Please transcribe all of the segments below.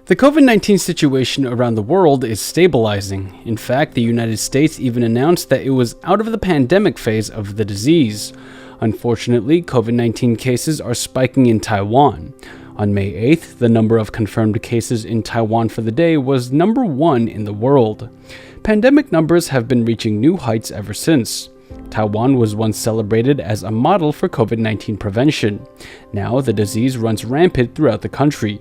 The COVID-19 situation around the world is stabilizing. In fact, the United States even announced that it was out of the pandemic phase of the disease. Unfortunately, COVID-19 cases are spiking in Taiwan. On May 8th, the number of confirmed cases in Taiwan for the day was number 1 in the world. Pandemic numbers have been reaching new heights ever since. Taiwan was once celebrated as a model for COVID-19 prevention. Now, the disease runs rampant throughout the country.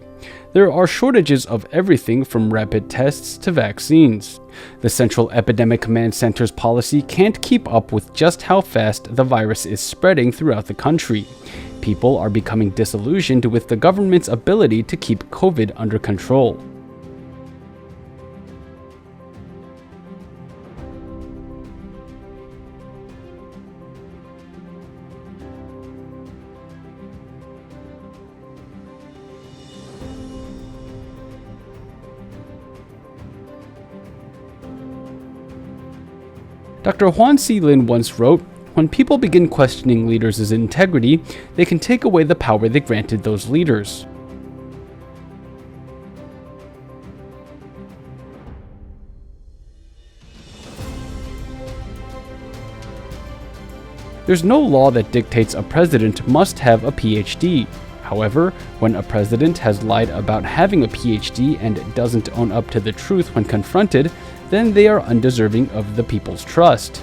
There are shortages of everything from rapid tests to vaccines. The Central Epidemic Command Center's policy can't keep up with just how fast the virus is spreading throughout the country. People are becoming disillusioned with the government's ability to keep COVID under control. Dr. Huan Si-lin once wrote, "When people begin questioning leaders' integrity, they can take away the power they granted those leaders." There's no law that dictates a president must have a PhD. However, when a president has lied about having a PhD and doesn't own up to the truth when confronted, then they are undeserving of the people's trust.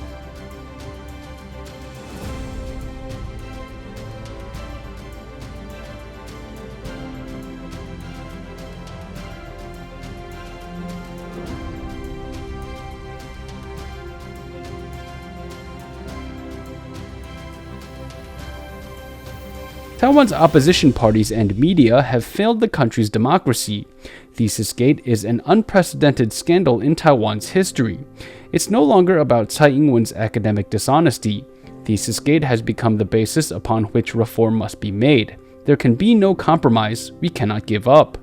Taiwan's opposition parties and media have failed the country's democracy. ThesisGate is an unprecedented scandal in Taiwan's history. It's no longer about Tsai Ing-wen's academic dishonesty. ThesisGate has become the basis upon which reform must be made. There can be no compromise. We cannot give up.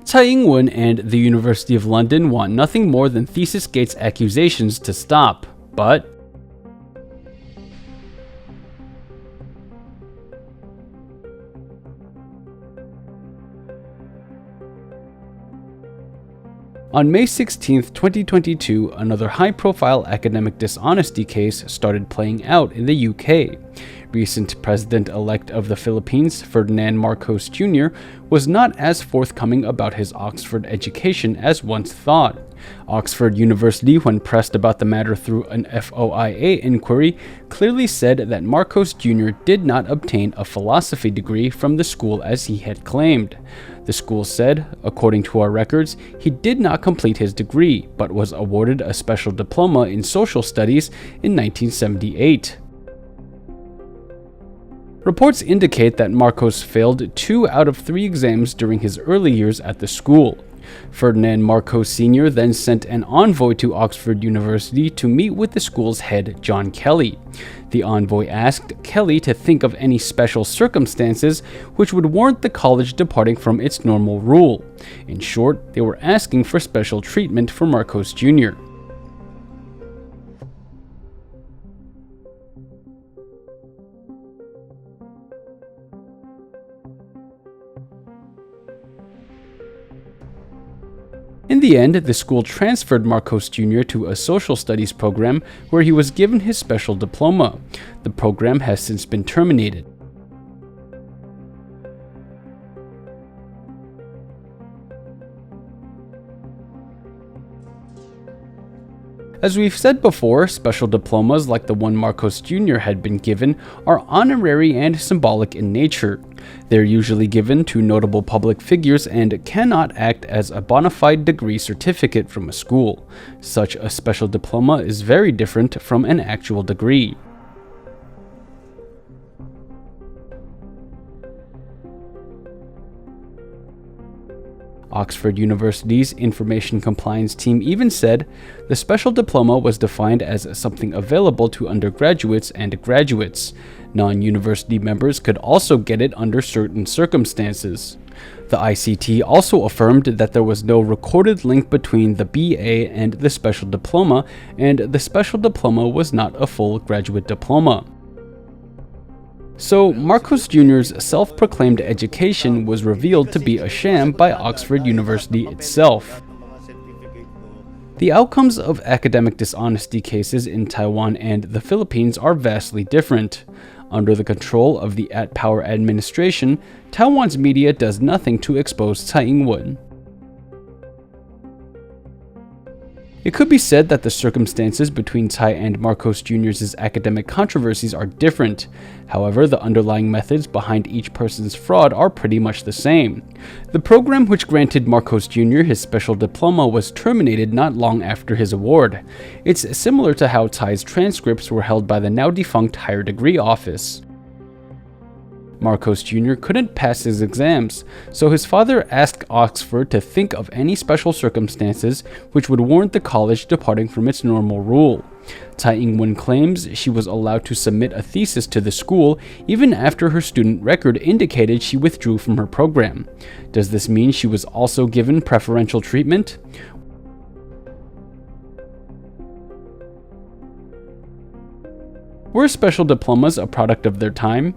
Tsai Ing-wen and the University of London want nothing more than ThesisGate's accusations to stop, but on May 16, 2022, another high-profile academic dishonesty case started playing out in the UK. Recent President-elect of the Philippines, Ferdinand Marcos Jr., was not as forthcoming about his Oxford education as once thought. Oxford University, when pressed about the matter through an FOIA inquiry, clearly said that Marcos Jr. did not obtain a philosophy degree from the school as he had claimed. The school said, according to our records, he did not complete his degree, but was awarded a special diploma in social studies in 1978. Reports indicate that Marcos failed 2 out of 3 exams during his early years at the school. Ferdinand Marcos Sr. then sent an envoy to Oxford University to meet with the school's head, John Kelly. The envoy asked Kelly to think of any special circumstances which would warrant the college departing from its normal rule. In short, they were asking for special treatment for Marcos Jr. In the end, the school transferred Marcos Jr. to a social studies program where he was given his special diploma. The program has since been terminated. As we've said before, special diplomas like the one Marcos Jr. had been given are honorary and symbolic in nature. They're usually given to notable public figures and cannot act as a bona fide degree certificate from a school. Such a special diploma is very different from an actual degree. Oxford University's information compliance team even said the special diploma was defined as something available to undergraduates and graduates. Non-university members could also get it under certain circumstances. The ICT also affirmed that there was no recorded link between the BA and the special diploma, and the special diploma was not a full graduate diploma. So, Marcos Jr.'s self-proclaimed education was revealed to be a sham by Oxford University itself. The outcomes of academic dishonesty cases in Taiwan and the Philippines are vastly different. Under the control of the at-power administration, Taiwan's media does nothing to expose Tsai Ing-wen. It could be said that the circumstances between Tsai and Marcos Jr.'s academic controversies are different. However, the underlying methods behind each person's fraud are pretty much the same. The program which granted Marcos Jr. his special diploma was terminated not long after his award. It's similar to how Tsai's transcripts were held by the now-defunct Higher Degree Office. Marcos Jr. couldn't pass his exams, so his father asked Oxford to think of any special circumstances which would warrant the college departing from its normal rule. Tsai Ing-wen claims she was allowed to submit a thesis to the school even after her student record indicated she withdrew from her program. Does this mean she was also given preferential treatment? Were special diplomas a product of their time?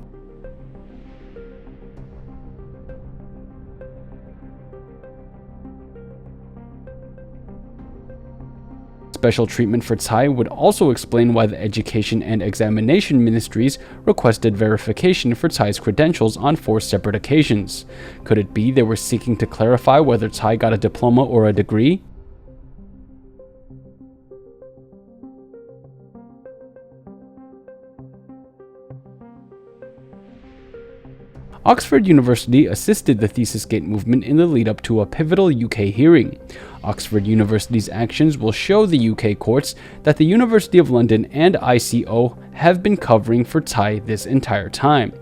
Special treatment for Tsai would also explain why the Education and Examination Ministries requested verification for Tsai's credentials on 4 separate occasions. Could it be they were seeking to clarify whether Tsai got a diploma or a degree? Oxford University assisted the ThesisGate movement in the lead-up to a pivotal UK hearing. Oxford University's actions will show the UK courts that the University of London and ICO have been covering for Tsai this entire time.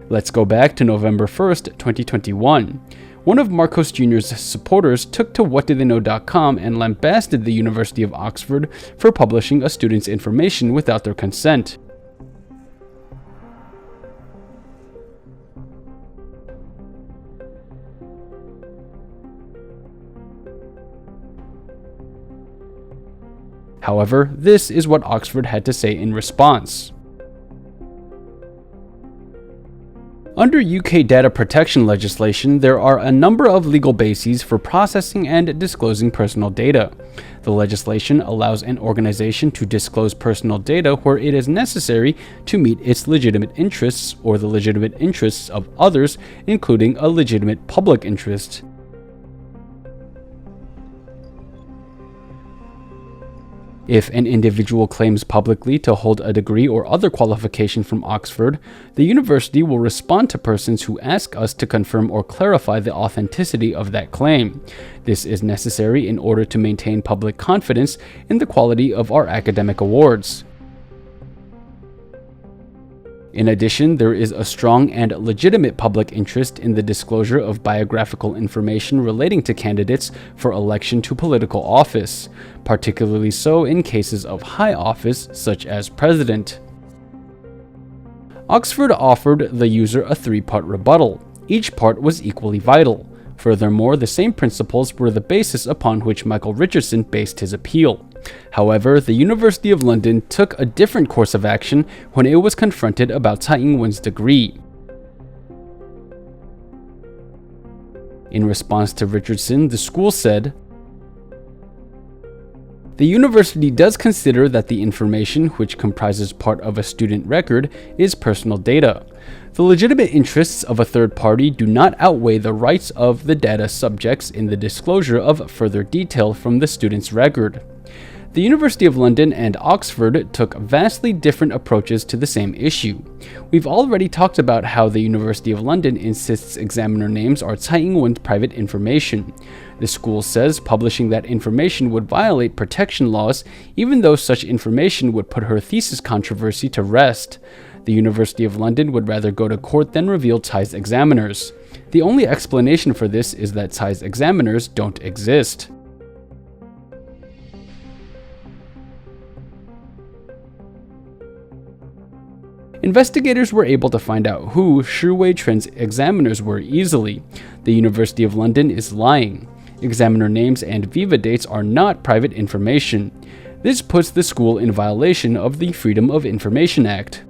Let's go back to November 1st, 2021. One of Marcos Jr.'s supporters took to whatdottheyknow.com and lambasted the University of Oxford for publishing a student's information without their consent. However, this is what Oxford had to say in response. Under UK data protection legislation, there are a number of legal bases for processing and disclosing personal data. The legislation allows an organization to disclose personal data where it is necessary to meet its legitimate interests or the legitimate interests of others, including a legitimate public interest. If an individual claims publicly to hold a degree or other qualification from Oxford, the university will respond to persons who ask us to confirm or clarify the authenticity of that claim. This is necessary in order to maintain public confidence in the quality of our academic awards. In addition, there is a strong and legitimate public interest in the disclosure of biographical information relating to candidates for election to political office, particularly so in cases of high office such as president. Oxford offered the user a 3-part rebuttal. Each part was equally vital. Furthermore, the same principles were the basis upon which Michael Richardson based his appeal. However, the University of London took a different course of action when it was confronted about Tsai Ing-wen's degree. In response to Richardson, the school said, "The university does consider that the information, which comprises part of a student record, is personal data. The legitimate interests of a third party do not outweigh the rights of the data subjects in the disclosure of further detail from the student's record. The University of London and Oxford took vastly different approaches to the same issue. We've already talked about how the University of London insists examiner names are Tsai Ing-wen's private information. The school says publishing that information would violate protection laws, even though such information would put her thesis controversy to rest. The University of London would rather go to court than reveal Tsai's examiners. The only explanation for this is that Tsai's examiners don't exist. Investigators were able to find out who Shi Wei-chun's examiners were easily. The University of London is lying. Examiner names and viva dates are not private information. This puts the school in violation of the Freedom of Information Act.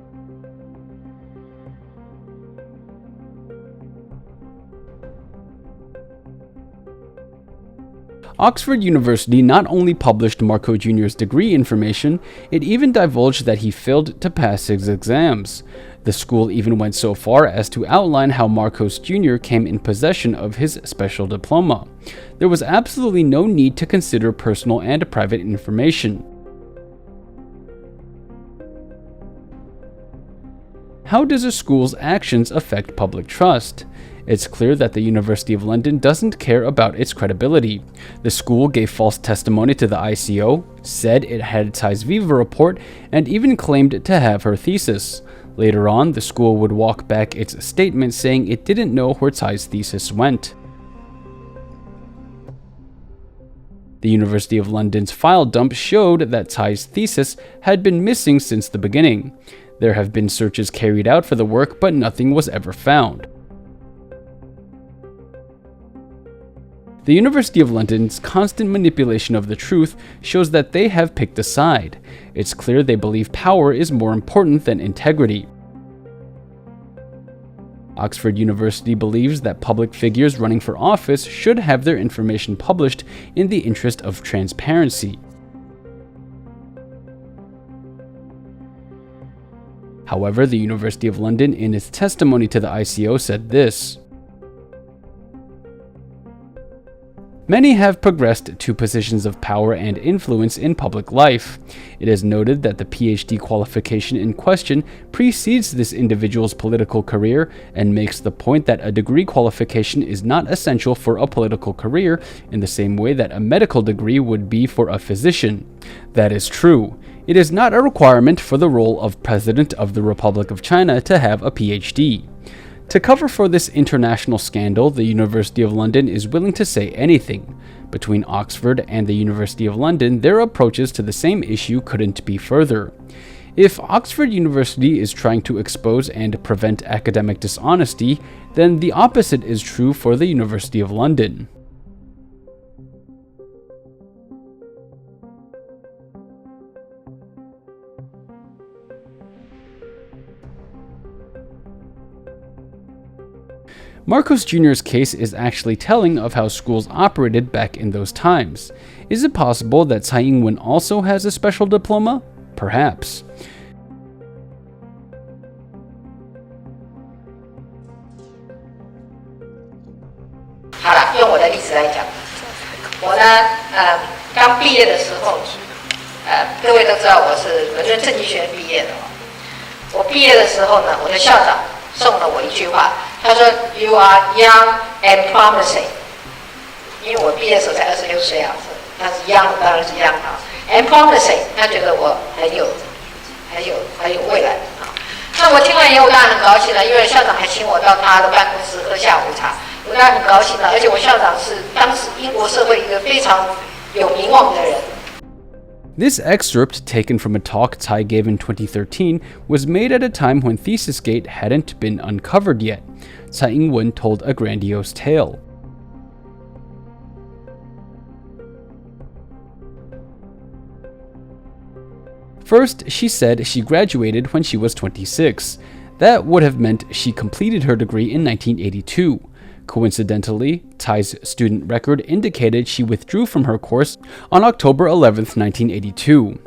Oxford University not only published Marco Jr.'s degree information, it even divulged that he failed to pass his exams. The school even went so far as to outline how Marcos Jr. came in possession of his special diploma. There was absolutely no need to consider personal and private information. How does a school's actions affect public trust? It's clear that the University of London doesn't care about its credibility. The school gave false testimony to the ICO, said it had Tsai's Viva report, and even claimed to have her thesis. Later on, the school would walk back its statement saying it didn't know where Tsai's thesis went. The University of London's file dump showed that Tsai's thesis had been missing since the beginning. There have been searches carried out for the work, but nothing was ever found. The University of London's constant manipulation of the truth shows that they have picked a side. It's clear they believe power is more important than integrity. Oxford University believes that public figures running for office should have their information published in the interest of transparency. However, the University of London, in its testimony to the ICO, said this: "Many have progressed to positions of power and influence in public life. It is noted that the PhD qualification in question precedes this individual's political career and makes the point that a degree qualification is not essential for a political career in the same way that a medical degree would be for a physician. That is true. It is not a requirement for the role of President of the Republic of China to have a PhD. To cover for this international scandal, the University of London is willing to say anything. Between Oxford and the University of London, their approaches to the same issue couldn't be further. If Oxford University is trying to expose and prevent academic dishonesty, then the opposite is true for the University of London." Marcos Jr.'s case is actually telling of how schools operated back in those times. Is it possible that Tsai Ing-wen also has a special diploma? Perhaps. 好了，用我的例子来讲，我呢，刚毕业的时候，各位都知道我是伦敦政经学院毕业的哦。我毕业的时候呢，我的校长送了我一句话，他说 "You are young and promising"， 因为我毕业的时候才26岁啊，他是 young， 当然是 young 啊 ，and promising， 他觉得我很有未来啊。那我听完以后，我当然很高兴了，因为校长还请我到他的办公室喝下午茶，我当然很高兴了。而且我校长是当时英国社会一个非常有名望的人。This excerpt, taken from a talk Tsai gave in 2013, was made at a time when ThesisGate hadn't been uncovered yet. Tsai Ing-wen told a grandiose tale. First, she said she graduated when she was 26. That would have meant she completed her degree in 1982. Coincidentally, Tsai's student record indicated she withdrew from her course on October 11, 1982.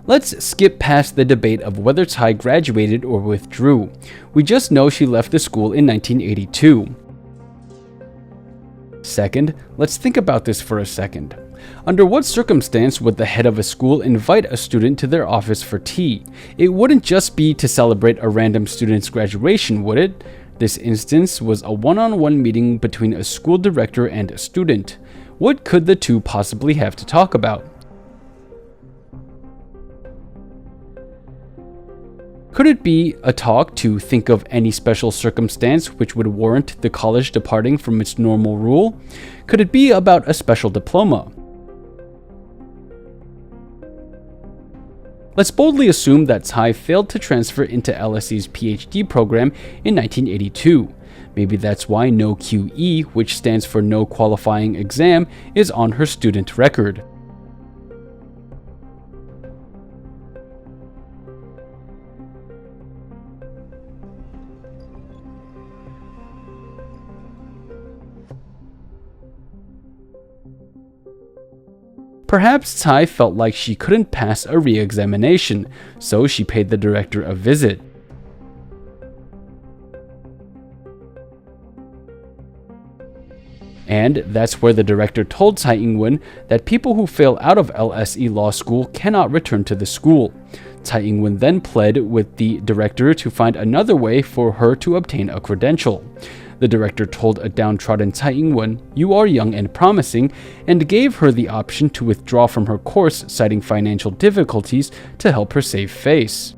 Let's skip past the debate of whether Tsai graduated or withdrew. We just know she left the school in 1982. Second, let's think about this for a second. Under what circumstance would the head of a school invite a student to their office for tea? It wouldn't just be to celebrate a random student's graduation, would it? This instance was a one-on-one meeting between a school director and a student. What could the two possibly have to talk about? Could it be a talk to think of any special circumstance which would warrant the college departing from its normal rule? Could it be about a special diploma? Let's boldly assume that Tsai failed to transfer into LSE's PhD program in 1982. Maybe that's why no QE, which stands for no qualifying exam, is on her student record. Perhaps Tsai felt like she couldn't pass a re-examination, so she paid the director a visit. And that's where the director told Tsai Ing-wen that people who fail out of LSE Law School cannot return to the school. Tsai Ing-wen then pled with the director to find another way for her to obtain a credential. The director told a downtrodden Tsai Ing-wen, "You are young and promising," and gave her the option to withdraw from her course, citing financial difficulties to help her save face.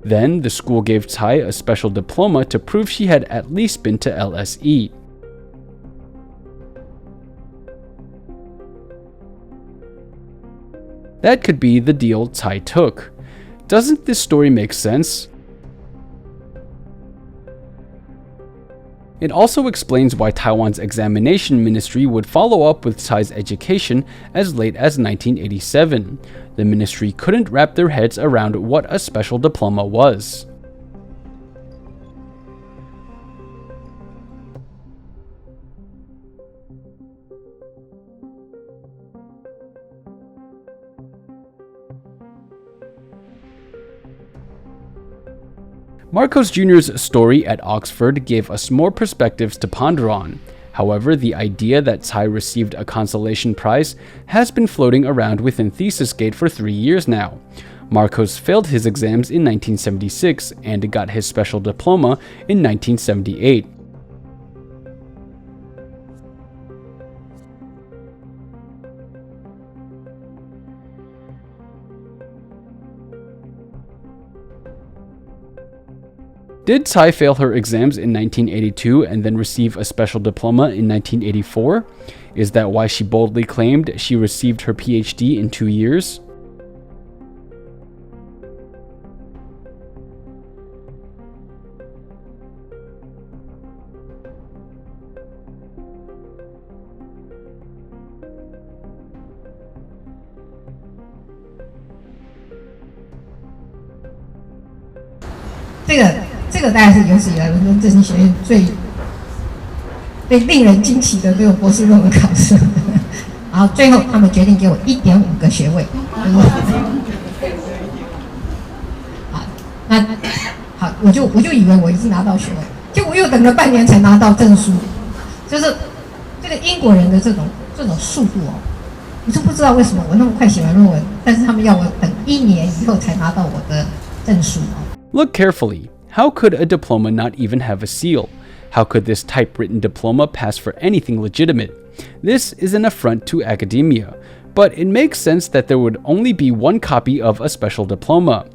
Then, the school gave Tsai a special diploma to prove she had at least been to LSE. That could be the deal Tsai took. Doesn't this story make sense? It also explains why Taiwan's examination ministry would follow up with Tsai's education as late as 1987. The ministry couldn't wrap their heads around what a special diploma was. Marcos Jr.'s story at Oxford gave us more perspectives to ponder on. However, the idea that Tsai received a consolation prize has been floating around within ThesisGate for 3 years now. Marcos failed his exams in 1976 and got his special diploma in 1978. Did Tsai fail her exams in 1982 and then receive a special diploma in 1984? Is that why she boldly claimed she received her PhD in 2 years?这个大概是有史以来伦敦政经学院最令人惊奇的这个博士论文考试。然后最后他们决定给我1.5个学位。好，那好，我就以为我已经拿到学位，结果我又等了半年才拿到证书。就是这个英国人的这种速度哦，我就不知道为什么我那么快写完论文，但是他们要我等1年以后才拿到我的证书哦。Look carefully. How could a diploma not even have a seal? How could this typewritten diploma pass for anything legitimate? This is an affront to academia, but it makes sense that there would only be one copy of a special diploma.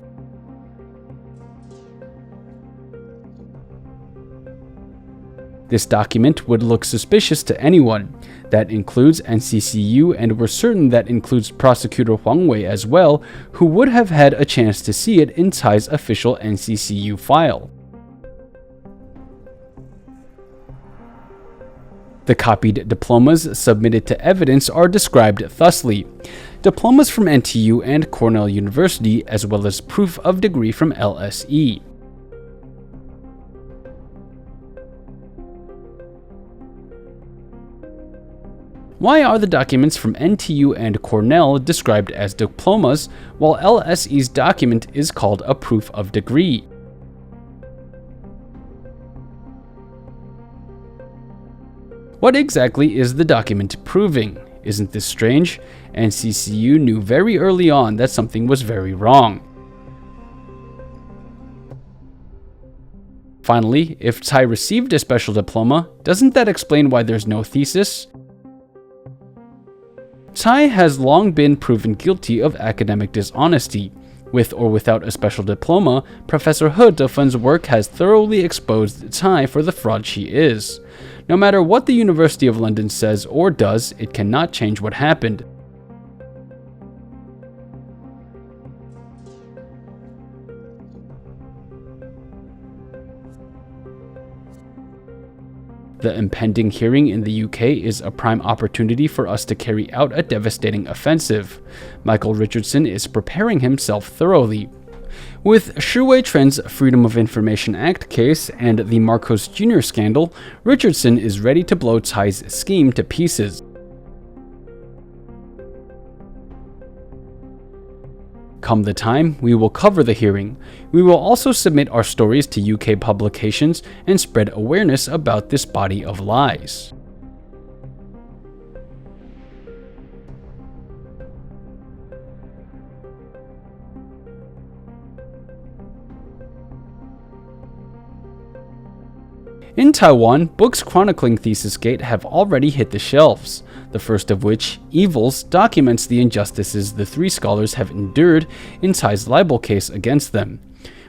This document would look suspicious to anyone. That includes NCCU, and we're certain that includes Prosecutor Huang Wei as well, who would have had a chance to see it in Tsai's official NCCU file. The copied diplomas submitted to evidence are described thusly. diplomas from NTU and Cornell University, as well as proof of degree from LSE. Why are the documents from NTU and Cornell described as diplomas, while LSE's document is called a proof of degree? What exactly is the document proving? Isn't this strange? NCCU knew very early on that something was very wrong. Finally, if Tsai received a special diploma, doesn't that explain why there's no thesis? Tsai has long been proven guilty of academic dishonesty. With or without a special diploma, Professor He Defen's work has thoroughly exposed Tsai for the fraud she is. No matter what the University of London says or does, it cannot change what happened. The impending hearing in the UK is a prime opportunity for us to carry out a devastating offensive. Michael Richardson is preparing himself thoroughly. With Shi Wei-Tren's Freedom of Information Act case and the Marcos Jr. scandal, Richardson is ready to blow Tsai's scheme to pieces. Come the time, we will cover the hearing. We will also submit our stories to UK publications and spread awareness about this body of lies. In Taiwan, books chronicling ThesisGate have already hit the shelves. The first of which, Evils, documents the injustices the three scholars have endured in Tsai's libel case against them.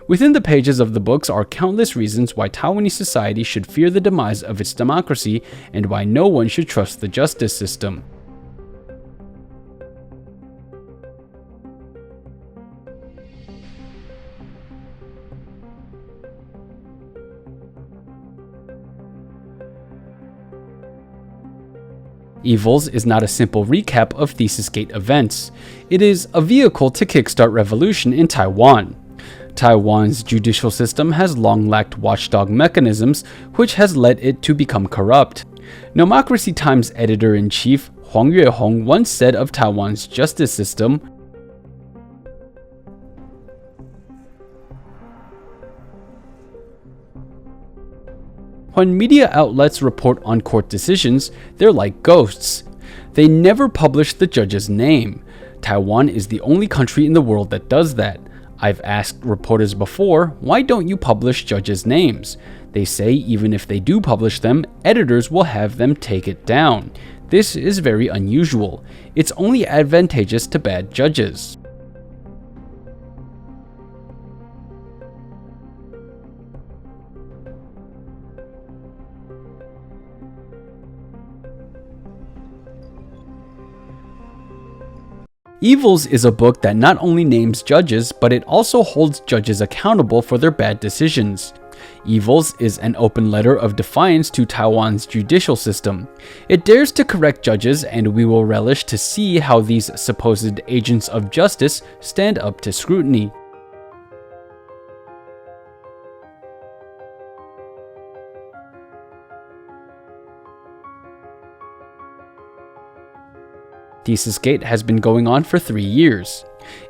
Within the pages of the books are countless reasons why Taiwanese society should fear the demise of its democracy and why no one should trust the justice system. Evils is not a simple recap of ThesisGate events. It is a vehicle to kickstart revolution in Taiwan. Taiwan's judicial system has long lacked watchdog mechanisms, which has led it to become corrupt. Nomocracy Times editor-in-chief Huang Yuehong once said of Taiwan's justice system, "When media outlets report on court decisions, they're like ghosts. They never publish the judge's name. Taiwan is the only country in the world that does that. I've asked reporters before, why don't you publish judges' names? They say even if they do publish them, editors will have them take it down. This is very unusual. It's only advantageous to bad judges." Evils is a book that not only names judges, but it also holds judges accountable for their bad decisions. Evils is an open letter of defiance to Taiwan's judicial system. It dares to correct judges, and we will relish to see how these supposed agents of justice stand up to scrutiny. ThesisGate has been going on for 3 years.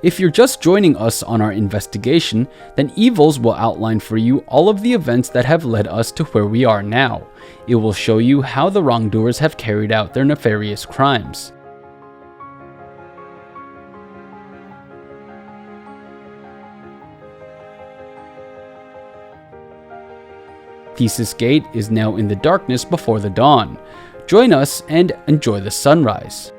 If you're just joining us on our investigation, then Evils will outline for you all of the events that have led us to where we are now. It will show you how the wrongdoers have carried out their nefarious crimes. ThesisGate is now in the darkness before the dawn. Join us and enjoy the sunrise.